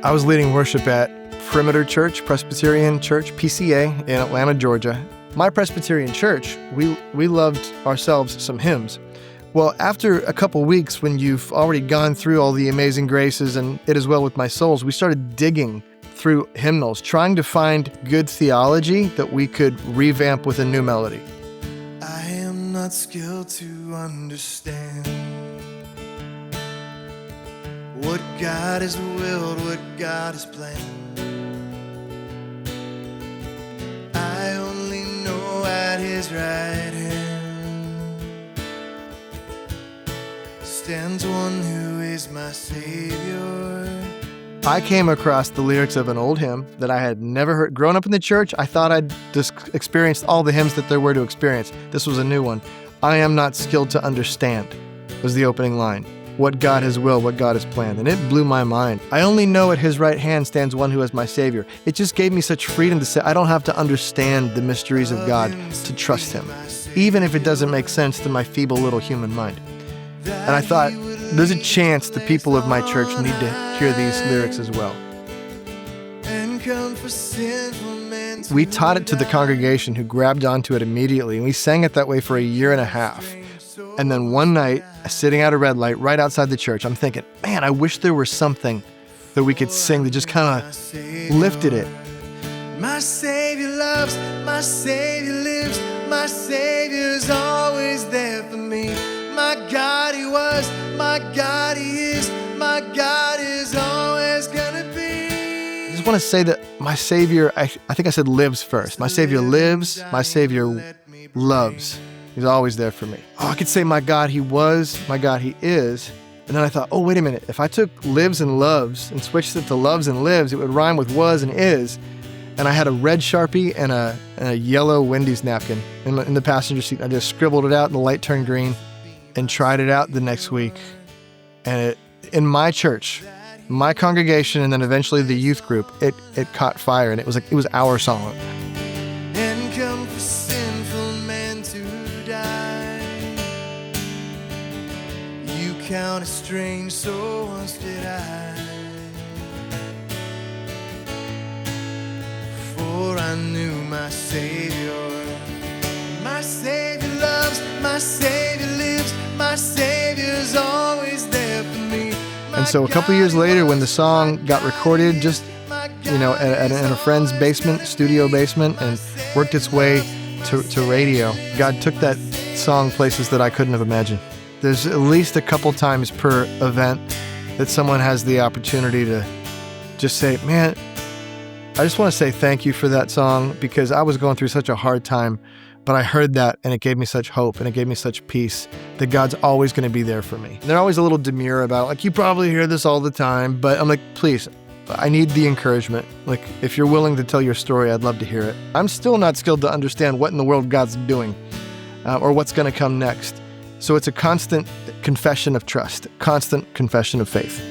I was leading worship at Perimeter Church, Presbyterian Church, PCA, in Atlanta, Georgia. My Presbyterian church, we loved ourselves some hymns. Well, after a couple weeks, when you've already gone through all the amazing graces and It Is Well With My Souls, we started digging through hymnals, trying to find good theology that we could revamp with a new melody. I am not skilled to understand what God has willed, what God has planned. I only know at His right hand stands one who is my Savior. I came across the lyrics of an old hymn that I had never heard. Growing up in the church, I thought I'd just experienced all the hymns that there were to experience. This was a new one. I am not skilled to understand was the opening line. What God has willed, what God has planned. And it blew my mind. I only know at His right hand stands one who is my Savior. It just gave me such freedom to say I don't have to understand the mysteries of God to trust Him, even if it doesn't make sense to my feeble little human mind. And I thought, there's a chance the people of my church need to hear these lyrics as well. We taught it to the congregation, who grabbed onto it immediately, and we sang it that way for a year and a half. And then one night, sitting at a red light right outside the church, I'm thinking, man, I wish there was something that we could sing that just kind of lifted it. My Savior loves, my Savior lives, my Savior's always there for me. My God He was, my God He is, my God is always gonna be. I just want to say that my Savior, I think I said lives first. My Savior lives, my Savior loves. He's always there for me. Oh, I could say my God He was, my God He is. And then I thought, oh, wait a minute. If I took lives and loves and switched it to loves and lives, it would rhyme with was and is. And I had a red Sharpie and a yellow Wendy's napkin in the passenger seat. I just scribbled it out and the light turned green and tried it out the next week. And in my church, my congregation, and then eventually the youth group, it caught fire, and it was our song. And come for sinful men to die. You count as strange, so once did I. For I knew my Savior. My Savior loves, my Savior lives, my Savior's always there for me. And so a couple years later, when the song got recorded just, in a friend's basement, studio basement, and worked its way to radio, God took that song places that I couldn't have imagined. There's at least a couple times per event that someone has the opportunity to just say, man, I just want to say thank you for that song, because I was going through such a hard time, but I heard that and it gave me such hope and it gave me such peace that God's always going to be there for me. They're always a little demure about, like, you probably hear this all the time, but I'm like, please, I need the encouragement. Like, if you're willing to tell your story, I'd love to hear it. I'm still not skilled to understand what in the world God's doing or what's going to come next. So it's a constant confession of trust, constant confession of faith.